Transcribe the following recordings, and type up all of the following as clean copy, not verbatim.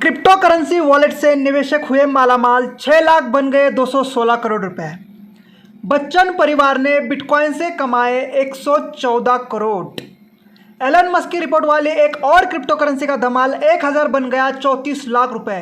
Crypto currency wallet से निवेशक हुए मालामाल, 6 लाख बन गए 216 करोड़ रुपए। बच्चन परिवार ने बिटकॉइन से कमाए 114 करोड़। एलन मस्क की रिपोर्ट वाली एक और क्रिप्टो करेंसी का धमाल, 1000 बन गया 34 लाख रुपए।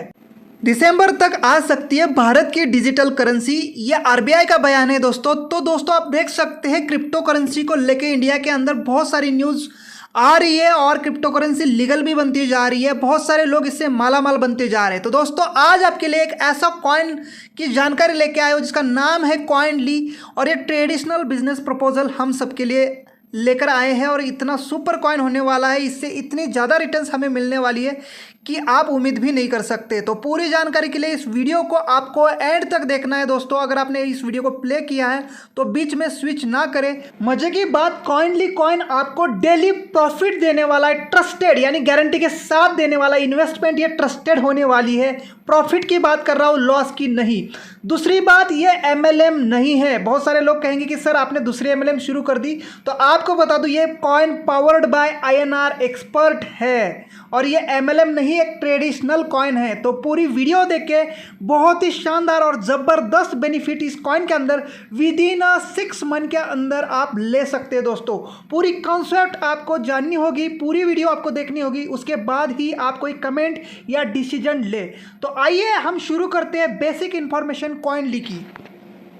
दिसंबर तक आ सकती है भारत की डिजिटल करेंसी, ये आरबीआई का बयान है दोस्तों। तो दोस्तों आप देख सकते हैं क्रिप्टो करेंसी को लेके इंडिया के अंदर बहुत सारी न्यूज़ आ रही है और क्रिप्टो करेंसी लीगल भी बनती जा रही है। बहुत सारे लोग इससे मालामाल बनते जा रहे हैं। तो दोस्तों आज आपके लिए एक ऐसा कॉइन की जानकारी लेके आए हो जिसका नाम है कॉइनली, और ये ट्रेडिशनल बिजनेस प्रपोजल हम सबके लिए लेकर आए हैं। और इतना सुपर कॉइन होने वाला है, इससे इतनी ज़्यादा रिटर्न्स हमें मिलने वाली है कि आप उम्मीद भी नहीं कर सकते। तो पूरी जानकारी के लिए इस वीडियो को आपको एंड तक देखना है दोस्तों। अगर आपने इस वीडियो को प्ले किया है तो बीच में स्विच ना करें। मजे की बात, कॉइनली कॉइन आपको डेली प्रॉफिट देने वाला है, ट्रस्टेड यानी गारंटी के साथ देने वाला इन्वेस्टमेंट, ये ट्रस्टेड होने वाली है। प्रॉफिट की बात कर रहा हूँ, लॉस की नहीं। दूसरी बात, ये एमएलएम नहीं है। बहुत सारे लोग कहेंगे कि सर आपने दूसरी एमएलएम शुरू कर दी, तो आपको बता दूं ये coin powered by INR expert है और ये एमएलएम नहीं, एक ट्रेडिशनल कॉइन है। तो पूरी वीडियो देख के बहुत ही शानदार और ज़बरदस्त बेनिफिट इस कॉइन के अंदर विद इन 6 मंथ के अंदर आप ले सकते हैं दोस्तों। पूरी कॉन्सेप्ट आपको जाननी होगी, पूरी वीडियो आपको देखनी होगी, उसके बाद ही आप कोई कमेंट या डिसीजन ले। तो आइए हम शुरू करते हैं बेसिक इन्फॉर्मेशन कॉइनली की।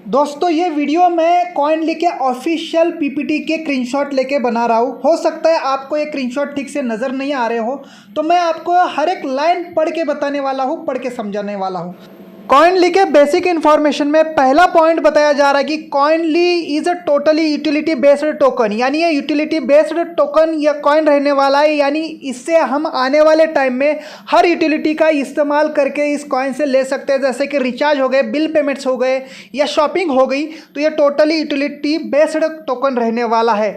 दोस्तों ये वीडियो मैं कॉइनली के ऑफिशियल पीपीटी के स्क्रीनशॉट लेके बना रहा हूँ। हो सकता है आपको ये स्क्रीनशॉट ठीक से नज़र नहीं आ रहे हो, तो मैं आपको हर एक लाइन पढ़ के बताने वाला हूँ, पढ़ के समझाने वाला हूँ। कॉइनली के बेसिक इन्फॉर्मेशन में पहला पॉइंट बताया जा रहा है कि Coinly is a totally utility based token, यानी ये यूटिलिटी बेस्ड टोकन या कॉइन रहने वाला है। यानी इससे हम आने वाले टाइम में हर यूटिलिटी का इस्तेमाल करके इस कॉइन से ले सकते हैं, जैसे कि रिचार्ज हो गए, बिल पेमेंट्स हो गए या शॉपिंग हो गई। तो ये टोटली यूटिलिटी बेस्ड टोकन रहने वाला है।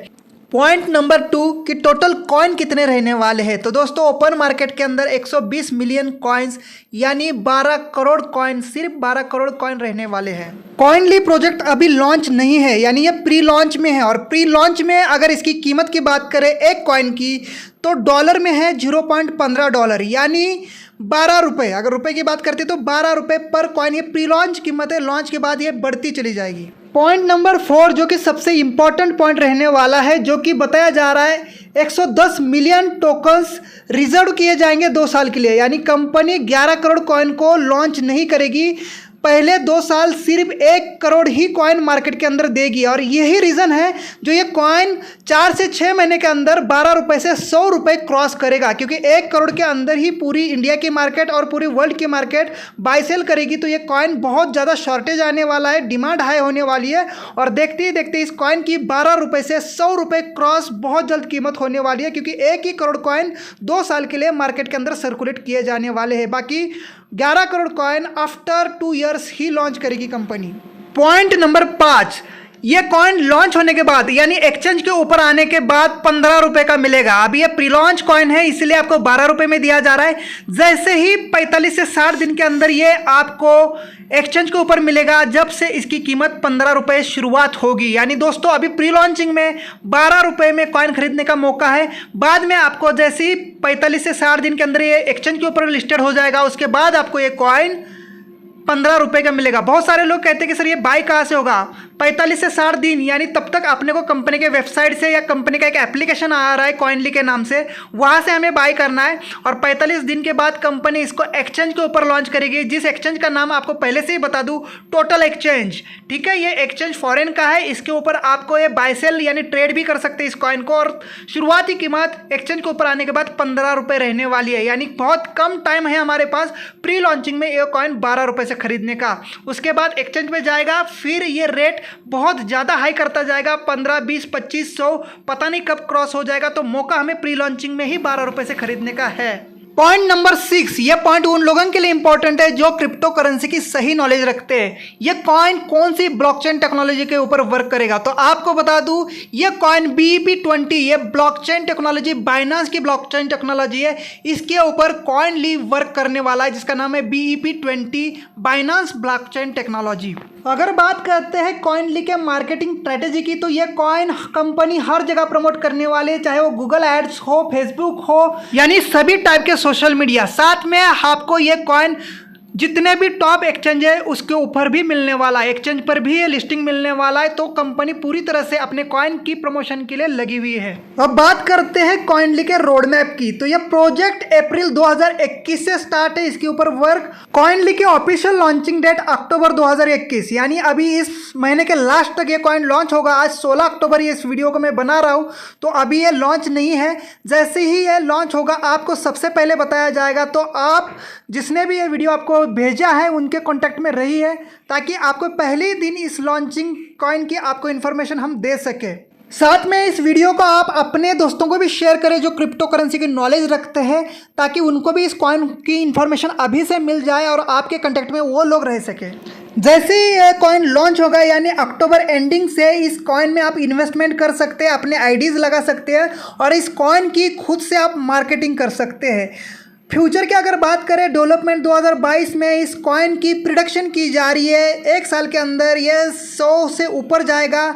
पॉइंट नंबर 2 कि टोटल कॉइन कितने रहने वाले हैं। तो दोस्तों ओपन मार्केट के अंदर 120 मिलियन कॉइन्स यानी 12 करोड़ कॉइन, सिर्फ 12 करोड़ कॉइन रहने वाले हैं। कॉइनली प्रोजेक्ट अभी लॉन्च नहीं है, यानी ये प्री लॉन्च में है। और प्री लॉन्च में अगर इसकी कीमत की बात करें एक कॉइन की, तो डॉलर में है $0.15 यानी 12 रुपये। अगर रुपए की बात करते तो 12 रुपये पर कॉइन ये प्री लॉन्च कीमत है। लॉन्च के बाद ये बढ़ती चली जाएगी। पॉइंट नंबर 4 जो कि सबसे इंपॉर्टेंट पॉइंट रहने वाला है, जो कि बताया जा रहा है 110 मिलियन टोकन्स रिजर्व किए जाएंगे 2 साल के लिए। यानी कंपनी 11 करोड़ कॉइन को लॉन्च नहीं करेगी, पहले 2 साल सिर्फ 1 करोड़ ही कॉइन मार्केट के अंदर देगी। और यही रीज़न है जो ये कॉइन 4 से 6 महीने के अंदर 12 रुपये से 100 रुपये क्रॉस करेगा, क्योंकि 1 करोड़ के अंदर ही पूरी इंडिया की मार्केट और पूरी वर्ल्ड की मार्केट बाय सेल करेगी। तो ये कॉइन बहुत ज़्यादा शॉर्टेज आने वाला है, डिमांड हाई होने वाली है। और देखते ही देखते इस कॉइन की 12 रुपये से 100 रुपये क्रॉस बहुत जल्द कीमत होने वाली है, क्योंकि 1 ही करोड़ कॉइन 2 साल के लिए मार्केट के अंदर सर्कुलेट किए जाने वाले हैं। बाकी 11 करोड़ कॉइन आफ्टर 2 इयर्स ही लॉन्च करेगी कंपनी। पॉइंट नंबर 5, ये कॉइन लॉन्च होने के बाद यानी एक्सचेंज के ऊपर आने के बाद 15 रुपये का मिलेगा। अभी ये प्री लॉन्च कॉइन है, इसलिए आपको 12 रुपये में दिया जा रहा है। जैसे ही 45 से 60 दिन के अंदर ये आपको एक्सचेंज के ऊपर मिलेगा, जब से इसकी कीमत 15 रुपये शुरुआत होगी। यानी दोस्तों अभी प्री लॉन्चिंग में 12 रुपये में कॉइन खरीदने का मौका है। बाद में आपको जैसे ही 45 से 60 दिन के अंदर ये एक्सचेंज के ऊपर लिस्टेड हो जाएगा, उसके बाद आपको ये कॉइन 15 रुपये का मिलेगा। बहुत सारे लोग कहते हैं कि सर ये बाय कहाँ से होगा। 45 से 60 दिन यानी तब तक अपने को कंपनी के वेबसाइट से या कंपनी का एक एप्लीकेशन आ रहा है कॉइनली के नाम से, वहाँ से हमें बाय करना है। और 45 दिन के बाद कंपनी इसको एक्सचेंज के ऊपर लॉन्च करेगी, जिस एक्सचेंज का नाम आपको पहले से ही बता दूँ, टोटल एक्सचेंज। ठीक है, ये एक्सचेंज फॉरेन का है, इसके ऊपर आपको ये बाय सेल यानी ट्रेड भी कर सकते हैं इस कॉइन को। और शुरुआती कीमत एक्सचेंज के ऊपर आने के बाद 15 रुपये रहने वाली है। यानी बहुत कम टाइम है हमारे पास प्री लॉन्चिंग में ये कॉइन 12 रुपये से खरीदने का। उसके बाद एक्सचेंज में जाएगा, फिर ये रेट बहुत ज़्यादा हाई करता जाएगा, 15, 20, 25, 100 पता नहीं कब क्रॉस हो जाएगा। तो मौका हमें प्री लॉन्चिंग में ही 12 रुपये से खरीदने का है। पॉइंट नंबर 6, ये पॉइंट उन लोगों के लिए इंपॉर्टेंट है जो क्रिप्टो करेंसी की सही नॉलेज रखते हैं। ये कॉइन कौन सी ब्लॉकचेन टेक्नोलॉजी के ऊपर वर्क करेगा। तो आपको बता दूं, ये कॉइन BEP20 ये ब्लॉकचेन टेक्नोलॉजी बाइनेंस की ब्लॉकचेन टेक्नोलॉजी है, इसके ऊपर कॉइनली वर्क करने वाला है, जिसका नाम है BEP20 बाइनेंस ब्लॉकचेन टेक्नोलॉजी। अगर बात करते हैं कॉइनली के मार्केटिंग स्ट्रेटेजी की, तो ये कॉइन कंपनी हर जगह प्रमोट करने वाले, चाहे वो गूगल एड्स हो, फेसबुक हो, यानी सभी टाइप के सोशल मीडिया। साथ में आपको ये कॉइन जितने भी टॉप एक्सचेंज है उसके ऊपर भी मिलने वाला है, एक्सचेंज पर भी ये लिस्टिंग मिलने वाला है। तो कंपनी पूरी तरह से अपने कॉइन की प्रमोशन के लिए लगी हुई है। अब बात करते हैं कॉइनली के रोड मैप की। तो ये प्रोजेक्ट अप्रैल 2021 से स्टार्ट है, इसके ऊपर वर्क। कॉइनली के ऑफिशियल लॉन्चिंग डेट अक्टूबर 2021, यानी अभी इस महीने के लास्ट तक ये कॉइन लॉन्च होगा। आज 16 अक्टूबर ये इस वीडियो को मैं बना रहा हूँ, तो अभी ये लॉन्च नहीं है। जैसे ही ये लॉन्च होगा आपको सबसे पहले बताया जाएगा। तो आप जिसने भी ये वीडियो आपको भेजा है उनके कांटेक्ट में रही है, ताकि आपको पहले ही दिन इस लॉन्चिंग कॉइन की आपको इन्फॉर्मेशन हम दे सके। साथ में इस वीडियो को आप अपने दोस्तों को भी शेयर करें जो क्रिप्टो करेंसी की नॉलेज रखते हैं, ताकि उनको भी इस कॉइन की इन्फॉर्मेशन अभी से मिल जाए और आपके कांटेक्ट में वो लोग रह सके। जैसे ही ये कॉइन लॉन्च होगा, यानी अक्टूबर एंडिंग से इस कॉइन में आप इन्वेस्टमेंट कर सकते हैं, अपने आईडीज लगा सकते हैं और इस कॉइन की खुद से आप मार्केटिंग कर सकते हैं। फ्यूचर की अगर बात करें, डेवलपमेंट 2022 में इस कॉइन की प्रिडिक्शन की जा रही है। एक साल के अंदर ये 100 से ऊपर जाएगा।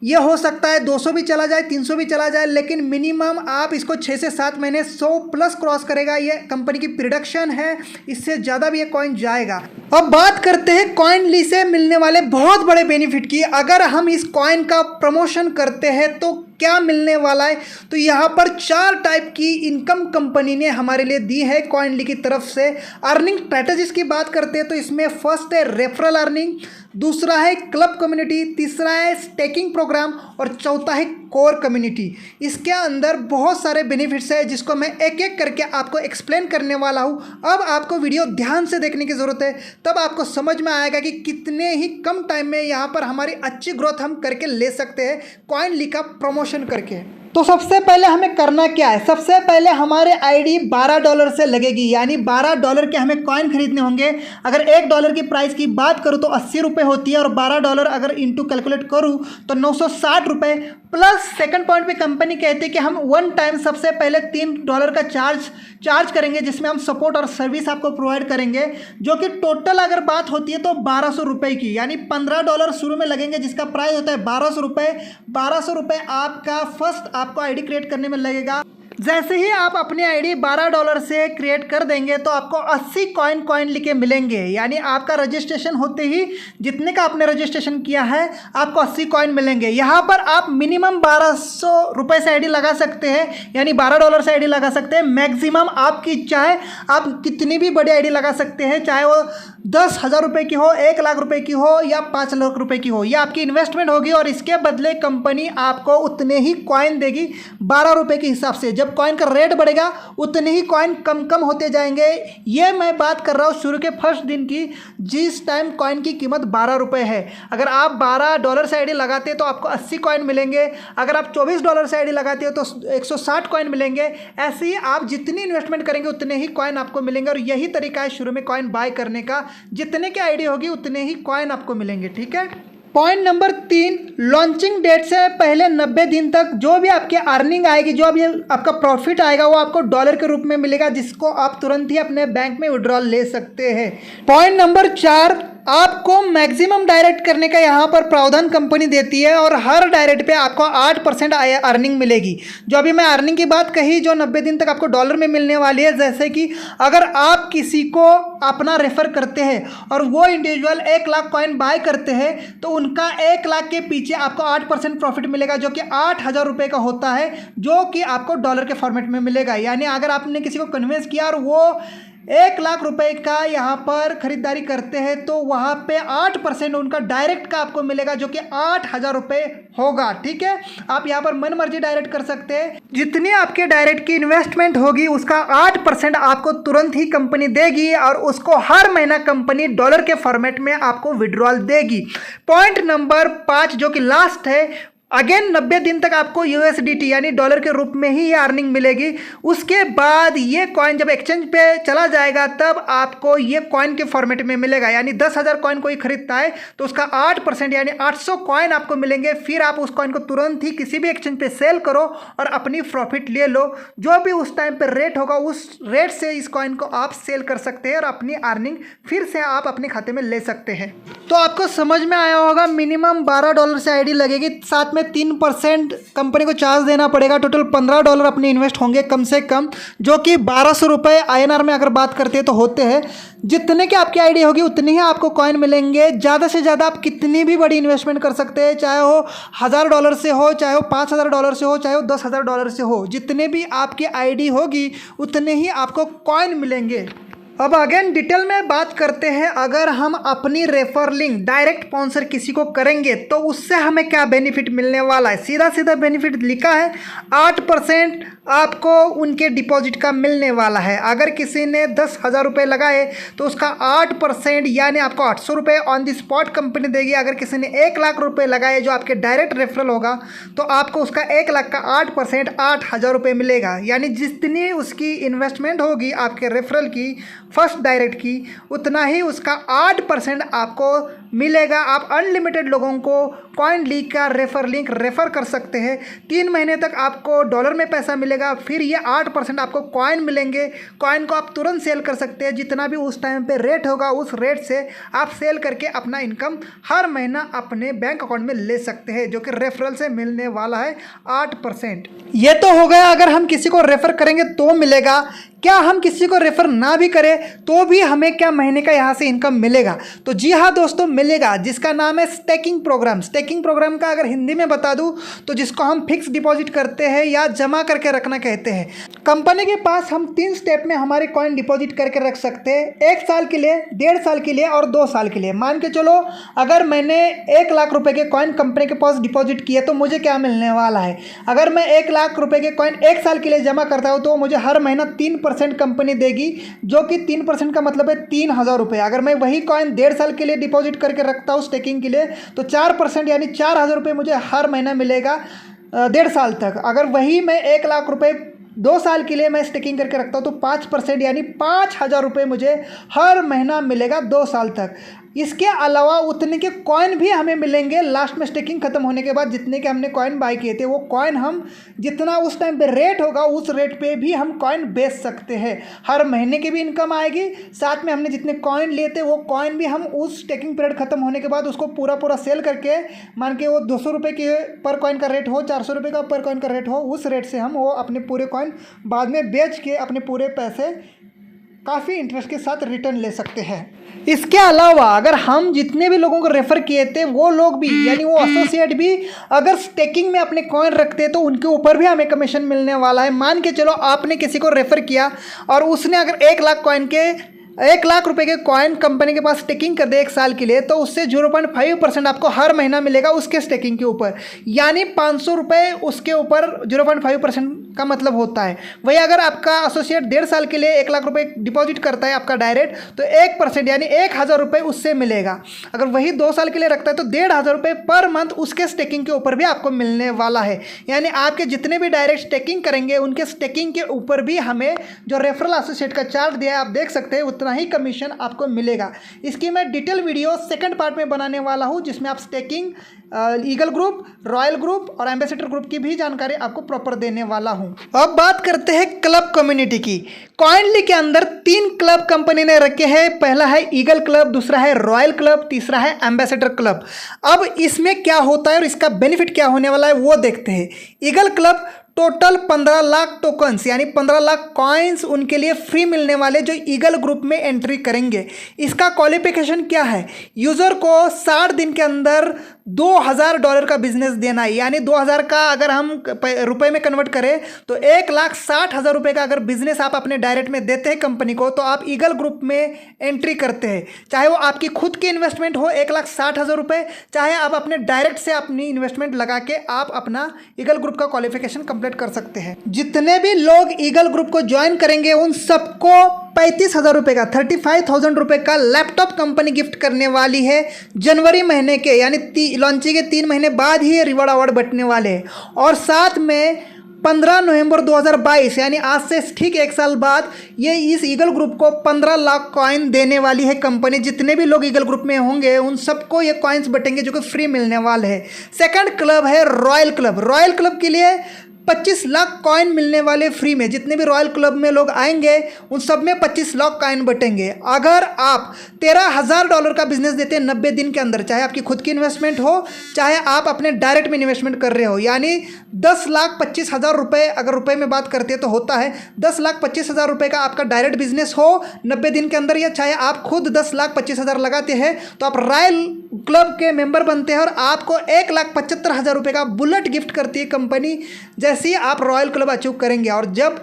ये हो सकता है 200 भी चला जाए, 300 भी चला जाए, लेकिन मिनिमम आप इसको 6 से 7 महीने 100 प्लस क्रॉस करेगा। ये कंपनी की प्रिडिक्शन है, इससे ज़्यादा भी ये कॉइन जाएगा। अब बात करते हैं कॉइनली से मिलने वाले बहुत बड़े बेनिफिट की। अगर हम इस कॉइन का प्रमोशन करते हैं तो क्या मिलने वाला है, तो यहाँ पर 4 टाइप की इनकम कंपनी ने हमारे लिए दी है कॉइनली की तरफ से। अर्निंग स्ट्रैटेजीज की बात करते हैं तो इसमें फर्स्ट है रेफरल अर्निंग, दूसरा है क्लब कम्युनिटी, तीसरा है स्टेकिंग प्रोग्राम और चौथा है कोर कम्युनिटी। इसके अंदर बहुत सारे बेनिफिट्स है जिसको मैं एक एक करके आपको एक्सप्लेन करने वाला हूँ। अब आपको वीडियो ध्यान से देखने की ज़रूरत है, तब आपको समझ में आएगा कि कितने ही कम टाइम में यहाँ पर हमारी अच्छी ग्रोथ हम करके ले सकते हैं कॉइनली का प्रमोशन करके। तो सबसे पहले हमें करना क्या है, सबसे पहले हमारे आईडी $12 से लगेगी, यानी $12 के हमें कॉइन खरीदने होंगे। अगर $1 की प्राइस की बात करूँ तो 80 रुपये होती है और $12 अगर इंटू कैलकुलेट करूँ तो 960 रुपये। प्लस सेकंड पॉइंट पे कंपनी कहती है कि हम वन टाइम सबसे पहले $3 का चार्ज करेंगे, जिसमें हम सपोर्ट और सर्विस आपको प्रोवाइड करेंगे, जो कि टोटल अगर बात होती है तो 1200 रुपये की, यानी $15 शुरू में लगेंगे जिसका प्राइस होता है 1200 रुपये। 1200 रुपये आपका फर्स्ट आपको आईडी क्रिएट करने में लगेगा। जैसे ही आप अपनी आईडी $12 से क्रिएट कर देंगे तो आपको 80 कॉइन लिखे मिलेंगे, यानी आपका रजिस्ट्रेशन होते ही जितने का आपने रजिस्ट्रेशन किया है आपको 80 कॉइन मिलेंगे। यहाँ पर आप मिनिमम 1200 रुपये से आईडी लगा सकते हैं, यानी $12 से आईडी लगा सकते हैं। मैक्सिमम आपकी इच्छा है, आप कितनी भी बड़ी आईडी लगा सकते हैं, चाहे वो 10,000 रुपये की हो, 1 लाख रुपए की हो या 5 लाख रुपए की हो। ये आपकी इन्वेस्टमेंट होगी और इसके बदले कंपनी आपको उतने ही कॉइन देगी 12 रुपये के हिसाब से। जब कॉइन का रेट बढ़ेगा उतने ही कॉइन कम होते जाएंगे। ये मैं बात कर रहा हूँ शुरू के फर्स्ट दिन की, जिस टाइम कॉइन की कीमत 12 रुपये है। अगर आप $12 से आईडी लगाते हैं तो आपको 80 कॉइन मिलेंगे। अगर आप $24 से आईडी लगाते हो तो 160 कॉइन मिलेंगे। ऐसे ही आप जितनी इन्वेस्टमेंट करेंगे उतने ही कॉइन आपको मिलेंगे, और यही तरीका है शुरू में कॉइन बाय करने का। जितने की आईडी होगी उतने ही कॉइन आपको मिलेंगे, ठीक है। पॉइंट नंबर 3, लॉन्चिंग डेट से पहले 90 दिन तक जो भी आपकी अर्निंग आएगी, जो भी आपका प्रॉफिट आएगा, वो आपको डॉलर के रूप में मिलेगा, जिसको आप तुरंत ही अपने बैंक में विड्रॉल ले सकते हैं। पॉइंट नंबर 4, आपको मैक्सिमम डायरेक्ट करने का यहाँ पर प्रावधान कंपनी देती है और हर डायरेक्ट पे आपको 8% अर्निंग मिलेगी। जो अभी मैं अर्निंग की बात कही, जो 90 दिन तक आपको डॉलर में मिलने वाली है, जैसे कि अगर आप किसी को अपना रेफर करते हैं और वो इंडिविजुअल 1 लाख कॉइन बाय करते हैं तो उनका 1 लाख के पीछे आपको 8% प्रॉफिट मिलेगा, जो कि 8,000 रुपये का होता है, जो कि आपको डॉलर के फॉर्मेट में मिलेगा। यानी अगर आपने किसी को कन्विंस किया और वो 1 लाख रुपए का यहाँ पर खरीदारी करते हैं तो वहाँ पे 8% उनका डायरेक्ट का आपको मिलेगा, जो कि 8,000 रुपये होगा, ठीक है। आप यहाँ पर मन मर्जी डायरेक्ट कर सकते हैं। जितनी आपके डायरेक्ट की इन्वेस्टमेंट होगी उसका 8% आपको तुरंत ही कंपनी देगी और उसको हर महीना कंपनी डॉलर के फॉर्मेट में आपको विड्रॉल देगी। पॉइंट नंबर 5 जो कि लास्ट है, अगेन 90 दिन तक आपको USDT यानी डॉलर के रूप में ही ये अर्निंग मिलेगी। उसके बाद ये कॉइन जब एक्सचेंज पे चला जाएगा तब आपको ये कॉइन के फॉर्मेट में मिलेगा, यानी 10,000 कॉइन कोई खरीदता है तो उसका 8% यानी 800 कॉइन आपको मिलेंगे। फिर आप उस कॉइन को तुरंत ही किसी भी एक्सचेंज पे सेल करो और अपनी प्रॉफिट ले लो। जो भी उस टाइम पे रेट होगा उस रेट से इस कॉइन को आप सेल कर सकते हैं और अपनी अर्निंग फिर से आप अपने खाते में ले सकते हैं। तो आपको समझ में आया होगा, मिनिमम $12 से आईडी लगेगी, साथ में 3% कंपनी को चार्ज देना पड़ेगा। टोटल $15 अपने इन्वेस्ट होंगे कम से कम, जो कि 1200 रुपये INR में अगर बात करते हैं तो होते हैं। जितने की आपकी आईडी होगी उतने ही आपको कॉइन मिलेंगे। ज़्यादा से ज़्यादा आप कितनी भी बड़ी इन्वेस्टमेंट कर सकते हैं, चाहे वो $1000 से हो, चाहे वो $5000 से हो, चाहे वो $10,000 से हो। जितने भी आपकी आईडी होगी उतने ही आपको कॉइन मिलेंगे। अब अगेन डिटेल में बात करते हैं, अगर हम अपनी रेफर लिंक डायरेक्ट स्पॉन्सर किसी को करेंगे तो उससे हमें क्या बेनिफिट मिलने वाला है। सीधा सीधा बेनिफिट लिखा है, 8% आपको उनके डिपॉजिट का मिलने वाला है। अगर किसी ने 10,000 रुपये लगाए तो उसका 8% यानी आपको 800 रुपये ऑन द स्पॉट कंपनी देगी। अगर किसी ने 1 लाख रुपये लगाए जो आपके डायरेक्ट रेफरल होगा तो आपको उसका 1 लाख का 8% 8,000 रुपये मिलेगा। यानी जितनी उसकी इन्वेस्टमेंट होगी आपके रेफरल की फर्स्ट डायरेक्ट की, उतना ही उसका 8% आपको मिलेगा। आप अनलिमिटेड लोगों को कॉइन लीग का रेफर लिंक रेफ़र कर सकते हैं। 3 महीने तक आपको डॉलर में पैसा मिलेगा, फिर ये 8% आपको कॉइन मिलेंगे। कॉइन को आप तुरंत सेल कर सकते हैं, जितना भी उस टाइम पे रेट होगा उस रेट से आप सेल करके अपना इनकम हर महीना अपने बैंक अकाउंट में ले सकते हैं, जो कि रेफरल से मिलने वाला है 8%। ये तो हो गया अगर हम किसी को रेफ़र करेंगे तो मिलेगा। क्या हम किसी को रेफ़र ना भी करें तो भी हमें क्या महीने का यहाँ से इनकम मिलेगा? तो जी हाँ दोस्तों, मिलेगा, जिसका नाम है स्टेकिंग प्रोग्राम। स्टेकिंग प्रोग्राम का अगर हिंदी में बता दूँ तो जिसको हम फिक्स डिपॉजिट करते हैं या जमा करके रखना कहते हैं। कंपनी के पास हम 3 स्टेप में हमारे कॉइन डिपॉजिट करके रख सकते हैं, 1 साल के लिए, 1.5 साल के लिए और 2 साल के लिए। मान के चलो अगर मैंने 1 लाख रुपए के कॉइन कंपनी के पास डिपॉजिट किए तो मुझे क्या मिलने वाला है। अगर मैं 1 लाख रुपए के कॉइन 1 साल के लिए जमा करता हूँ तो मुझे हर महीना 3% कंपनी देगी, जो कि 3% का मतलब है 3,000 रुपये। अगर मैं वही कॉइन 1.5 साल के लिए डिपॉजिट करके रखता हूँ स्टेकिंग के लिए तो 4% यानी 4,000 रुपये मुझे हर महीना मिलेगा 1.5 साल तक। अगर वही मैं 1 लाख रुपये 2 साल के लिए मैं स्टेकिंग करके रखता हूँ तो 5% यानी 5,000 रुपये मुझे हर महीना मिलेगा 2 साल तक। इसके अलावा उतने के कॉइन भी हमें मिलेंगे लास्ट में स्टेकिंग खत्म होने के बाद। जितने के हमने कॉइन बाय किए थे वो कॉइन हम जितना उस टाइम पे रेट होगा उस रेट पे भी हम कॉइन बेच सकते हैं। हर महीने की भी इनकम आएगी, साथ में हमने जितने कॉइन लिए थे वो कॉइन भी हम उस स्टेकिंग पीरियड खत्म होने के बाद उसको पूरा सेल करके, मान के वो 200 रुपये के पर कॉइन का रेट हो, 400 रुपये का पर कॉइन का रेट हो, उस रेट से हम वो अपने पूरे कॉइन बाद में बेच के अपने पूरे पैसे काफ़ी इंटरेस्ट के साथ रिटर्न ले सकते हैं। इसके अलावा अगर हम जितने भी लोगों को रेफ़र किए थे वो लोग भी यानी वो एसोसिएट भी अगर स्टेकिंग में अपने कॉइन रखते हैं तो उनके ऊपर भी हमें कमीशन मिलने वाला है। मान के चलो आपने किसी को रेफ़र किया और उसने अगर 1 लाख कॉइन के 1 लाख रुपए के कॉइन कंपनी के पास स्टेकिंग कर दे 1 साल के लिए तो उससे 0.5% आपको हर महीना मिलेगा उसके स्टेकिंग के ऊपर, यानी 500 रुपये उसके ऊपर 0.5% का मतलब होता है। वही अगर आपका एसोसिएट 1.5 साल के लिए 1 लाख रुपए डिपॉजिट करता है आपका डायरेक्ट तो 1% यानी 1,000 रुपये उससे मिलेगा। अगर वही 2 साल के लिए रखता है तो 1,500 रुपये पर मंथ उसके स्टेकिंग के ऊपर भी आपको मिलने वाला है। यानी आपके जितने भी डायरेक्ट स्टेकिंग करेंगे उनके स्टेकिंग के ऊपर भी हमें जो रेफरल एसोसिएट का चार्ट दिया है आप देख सकते हैं उतना ही कमीशन आपको मिलेगा। इसकी मैं डिटेल वीडियो सेकंड पार्ट में बनाने वाला हूं जिसमें आप staking, eagle group, royal group और एम्बेसडर ग्रुप की भी जानकारी आपको प्रॉपर देने वाला हूं। अब बात करते हैं क्लब कम्युनिटी की। कॉइनली के अंदर 3 क्लब कंपनी ने रखे हैं। पहला है ईगल क्लब, दूसरा है रॉयल क्लब, तीसरा है एम्बेसडर क्लब। अब इसमें क्या होता है और इसका बेनिफिट क्या होने वाला है वो देखते हैं। Eagle club total 15 lakh tokens यानी 15 लाख कॉइन्स उनके लिए फ्री मिलने वाले जो ईगल ग्रुप में एंट्री करेंगे। इसका क्वालिफिकेशन क्या है, यूज़र को 60 दिन के अंदर $2,000 का बिजनेस देना है। यानी 2,000 का अगर हम रुपए में कन्वर्ट करें तो 1,60,000 रुपये का अगर बिजनेस आप अपने डायरेक्ट में देते हैं कंपनी को तो आप ईगल ग्रुप में एंट्री करते हैं। चाहे वो आपकी खुद की इन्वेस्टमेंट हो 1,60,000 रुपये, चाहे आप अपने डायरेक्ट से अपनी इन्वेस्टमेंट लगा के आप अपना ईगल ग्रुप का क्वालिफिकेशन कंप्लीट कर सकते हैं। जितने भी लोग ईगल ग्रुप को ज्वाइन करेंगे उन सबको 35,000 रुपये का 35,000 रुपये का लैपटॉप कंपनी गिफ्ट करने वाली है। जनवरी महीने के यानी लॉन्चिंग के 3 महीने बाद ही ये रिवॉर्ड अवार्ड बंटने वाले हैं। और साथ में 15 नवंबर 2022 यानी आज से ठीक 1 साल बाद ये इस ईगल ग्रुप को 15 लाख कॉइन देने वाली है कंपनी। जितने भी लोग ईगल ग्रुप में होंगे उन सबको ये कॉइन्स बटेंगे जो कि फ्री मिलने वाले हैं। सेकंड क्लब है रॉयल क्लब। रॉयल क्लब के लिए 25 लाख कॉइन मिलने वाले फ्री में। जितने भी रॉयल क्लब में लोग आएंगे उन सब में 25 लाख कॉइन बटेंगे। अगर आप $13,000 का बिजनेस देते हैं 90 दिन के अंदर, चाहे आपकी खुद की इन्वेस्टमेंट हो चाहे आप अपने डायरेक्ट में इन्वेस्टमेंट कर रहे हो, यानी 10,25,000 रुपये, अगर रुपए में बात करते हैं तो होता है 10,25,000 रुपये का आपका डायरेक्ट बिजनेस हो 90 दिन के अंदर, या चाहे आप खुद 10,25,000 लगाते हैं तो आप रॉयल क्लब के मेंबर बनते हैं और आपको 1,75,000 रुपये का बुलेट गिफ्ट करती है कंपनी जैसे ही आप रॉयल क्लब अचीव करेंगे। और जब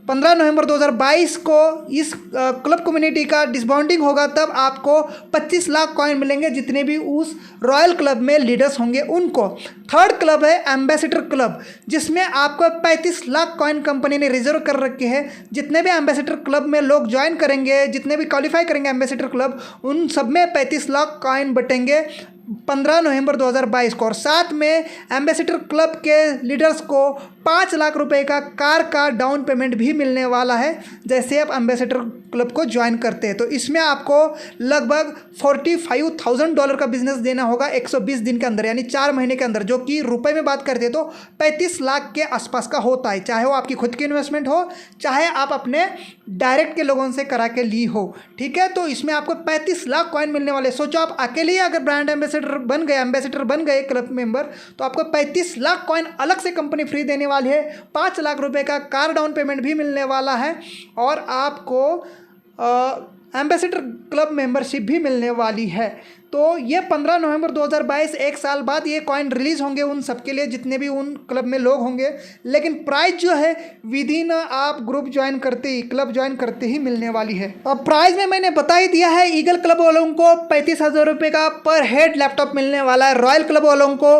15 नवंबर 2022 को इस क्लब कम्युनिटी का डिसबाउंडिंग होगा तब आपको 25 लाख कॉइन मिलेंगे जितने भी उस रॉयल क्लब में लीडर्स होंगे उनको। थर्ड क्लब है एम्बेसडर क्लब, जिसमें आपको 35 लाख कॉइन कंपनी ने रिजर्व कर रखे हैं। जितने भी एम्बेसडर क्लब में लोग ज्वाइन करेंगे, जितने भी क्वालिफाई करेंगे एम्बेसडर क्लब, उन सब में 35 लाख कॉइन बटेंगे 15 नवंबर 2022 को। और साथ में एम्बेसडर क्लब के लीडर्स को 5 लाख रुपए का कार का डाउन पेमेंट भी मिलने वाला है जैसे आप एम्बेसडर क्लब को ज्वाइन करते हैं। तो इसमें आपको लगभग $45,000 का बिजनेस देना होगा 120 दिन के अंदर, यानी 4 महीने के अंदर, जो कि रुपए में बात करते हैं तो 35 लाख के आसपास का होता है, चाहे वो आपकी खुद की इन्वेस्टमेंट हो चाहे आप अपने डायरेक्ट के लोगों से करा के ली हो। ठीक है, तो इसमें आपको 35 लाख कॉइन मिलने वाले। सोचो आप अकेले ही अगर ब्रांड एम्बेसडर बन गए क्लब मेंबर, तो आपको 35 लाख कॉइन अलग से कंपनी फ्री देने वाली है, 5 लाख रुपए का कार डाउन पेमेंट भी मिलने वाला है और आपको एम्बेसडर क्लब मेंबरशिप भी मिलने वाली है। तो ये 15 नवंबर 2022 एक साल बाद ये कॉइन रिलीज़ होंगे उन सबके लिए जितने भी उन क्लब में लोग होंगे, लेकिन प्राइस जो है विद इन आप ग्रुप ज्वाइन करते ही, क्लब ज्वाइन करते ही मिलने वाली है। अब प्राइस में मैंने बता ही दिया है, ईगल क्लब वालों को 35,000 रुपये का पर हेड लैपटॉप मिलने वाला है, रॉयल क्लब वालों को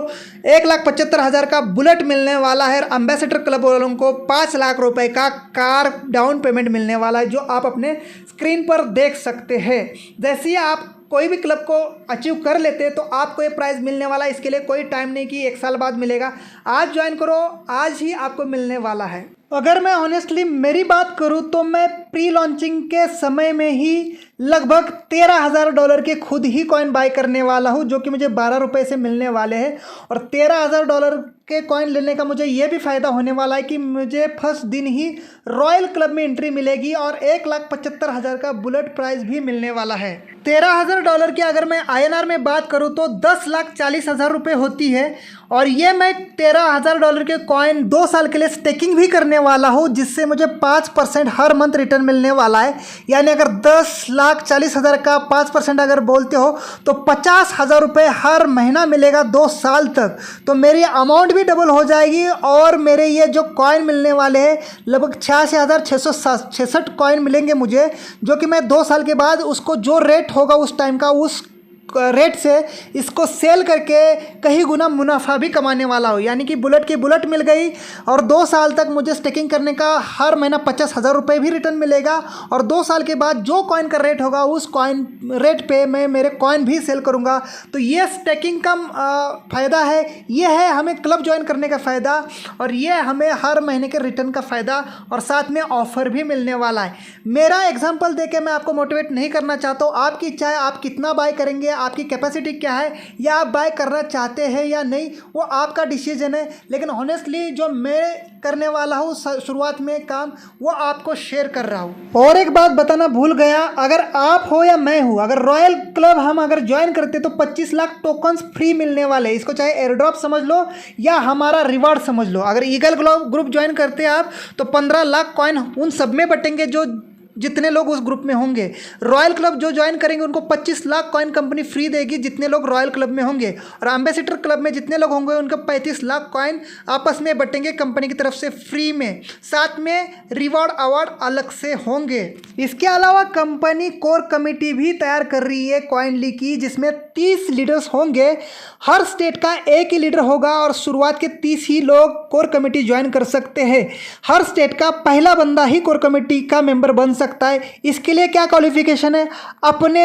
1,75,000 का बुलेट मिलने वाला है, एम्बेसडर क्लब वालों को 5 लाख रुपये का कार डाउन पेमेंट मिलने वाला है, जो आप अपने स्क्रीन पर देख सकते हैं। जैसे ही आप कोई भी क्लब को अचीव कर लेते हैं तो आपको ये प्राइज़ मिलने वाला है। इसके लिए कोई टाइम नहीं कि 1 साल बाद मिलेगा, आज ज्वाइन करो, आज ही आपको मिलने वाला है। अगर मैं ऑनेस्टली मेरी बात करूं तो मैं प्री लॉन्चिंग के समय में ही लगभग $13,000 के खुद ही कॉइन बाय करने वाला हूं, जो कि मुझे 12 रुपये से मिलने वाले हैं। और $13,000 के कॉइन लेने का मुझे ये भी फ़ायदा होने वाला है कि मुझे फर्स्ट दिन ही रॉयल क्लब में एंट्री मिलेगी और 1,75,000 का बुलेट प्राइज़ भी मिलने वाला है। $13,000 की अगर मैं INR में बात करूं तो 10,40,000 रुपये होती है। और ये मैं $13,000 के कॉइन 2 साल के लिए स्टेकिंग भी करने वाला हूँ, जिससे मुझे 5% हर मंथ रिटर्न मिलने वाला है। यानी अगर 10,40,000 का 5% अगर बोलते हो तो 50,000 रुपये हर महीना मिलेगा 2 साल तक। तो मेरी अमाउंट भी डबल हो जाएगी और मेरे ये जो कॉइन मिलने वाले हैं लगभग 86,666 कॉइन मिलेंगे मुझे, जो कि मैं 2 साल के बाद उसको जो रेट होगा उस टाइम का उस रेट से इसको सेल करके कहीं गुना मुनाफा भी कमाने वाला हो। यानी कि बुलेट की बुलेट मिल गई और 2 साल तक मुझे स्टेकिंग करने का हर महीना 50,000 रुपये भी रिटर्न मिलेगा। और 2 साल के बाद जो कॉइन का रेट होगा उस कॉइन रेट पे मैं मेरे कॉइन भी सेल करूँगा। तो ये स्टेकिंग का फ़ायदा है, ये है हमें क्लब ज्वाइन करने का फ़ायदा, और ये हमें हर महीने के रिटर्न का फ़ायदा और साथ में ऑफ़र भी मिलने वाला है। मेरा एग्जाम्पल दे के मैं आपको मोटिवेट नहीं करना चाहता हूँ, आपकी इच्छा है आप कितना बाय करेंगे, आपकी कैपेसिटी क्या है, या आप बाय करना चाहते हैं या नहीं, वो आपका डिसीजन है। लेकिन ऑनेस्टली जो मैं करने वाला हूँ शुरुआत में काम, वो आपको शेयर कर रहा हूँ। और एक बात बताना भूल गया, अगर आप हो या मैं हूँ, अगर रॉयल क्लब हम अगर ज्वाइन करते तो 25 लाख टोकन्स फ्री मिलने वाले। इसको चाहे एयर ड्रॉप समझ लो या हमारा रिवार्ड समझ लो। अगर ईगल ग्रुप ज्वाइन करते हैं आप तो 15 लाख कॉइन उन सब में बटेंगे जो जितने लोग उस ग्रुप में होंगे। रॉयल क्लब जो ज्वाइन करेंगे उनको 25 लाख कॉइन कंपनी फ्री देगी जितने लोग रॉयल क्लब में होंगे, और एम्बेसडर क्लब में जितने लोग होंगे उनको 35 लाख कॉइन आपस में बटेंगे कंपनी की तरफ से फ्री में, साथ में रिवॉर्ड अवार्ड अलग से होंगे। इसके अलावा कंपनी कोर कमेटी भी तैयार कर रही है कॉइनली की, जिसमें 30 लीडर्स होंगे। हर स्टेट का एक ही लीडर होगा और शुरुआत के 30 ही लोग कोर कमेटी ज्वाइन कर सकते हैं। हर स्टेट का पहला बंदा ही कोर कमेटी का मेंबर बन सकता है। इसके लिए क्या क्वालिफिकेशन है, अपने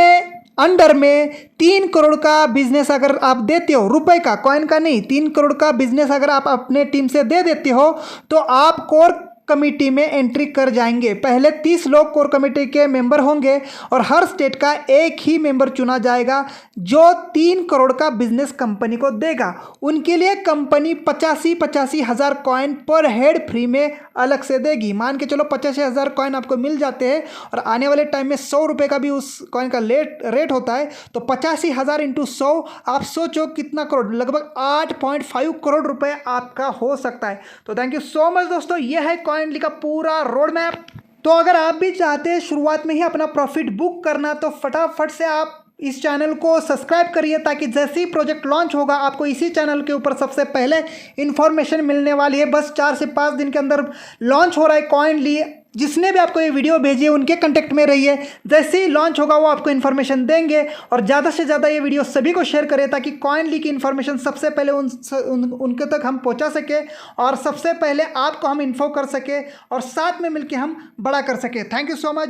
अंडर में 3 करोड़ का बिजनेस अगर आप देते हो, रुपए का, कॉइन का नहीं, 3 करोड़ का बिजनेस अगर आप अपने टीम से दे देते हो तो आप कोर कमेटी में एंट्री कर जाएंगे। पहले 30 लोग कोर कमेटी के मेंबर होंगे और हर स्टेट का एक ही मेंबर चुना जाएगा जो 3 करोड़ का बिजनेस कंपनी को देगा। उनके लिए कंपनी 85 हज़ार कॉइन पर हेड फ्री में अलग से देगी। मान के चलो 85 हज़ार कॉइन आपको मिल जाते हैं और आने वाले टाइम में 100 रुपये का भी उस कॉइन का रेट होता है, तो 85 हज़ार इंटू 100 आप सोचो कितना करोड़, लगभग 8.5 करोड़ रुपए आपका हो सकता है। तो थैंक यू सो मच दोस्तों, यह है कॉइनली का पूरा रोड मैप। तो अगर आप भी चाहते हैं शुरुआत में ही अपना प्रॉफिट बुक करना, तो फटाफट से आप इस चैनल को सब्सक्राइब करिए ताकि जैसे ही प्रोजेक्ट लॉन्च होगा आपको इसी चैनल के ऊपर सबसे पहले इन्फॉर्मेशन मिलने वाली है। बस 4 से 5 दिन के अंदर लॉन्च हो रहा है कॉइनली। जिसने भी आपको ये वीडियो भेजी है उनके कांटेक्ट में रहिए, जैसे ही लॉन्च होगा वो आपको इन्फॉर्मेशन देंगे। और ज़्यादा से ज़्यादा ये वीडियो सभी को शेयर करें ताकि कॉइनली की इन्फॉर्मेशन सबसे पहले उनके तक हम पहुंचा सके और सबसे पहले आपको हम इन्फो कर सके और साथ में मिलकर हम बड़ा कर सके। Thank you so much.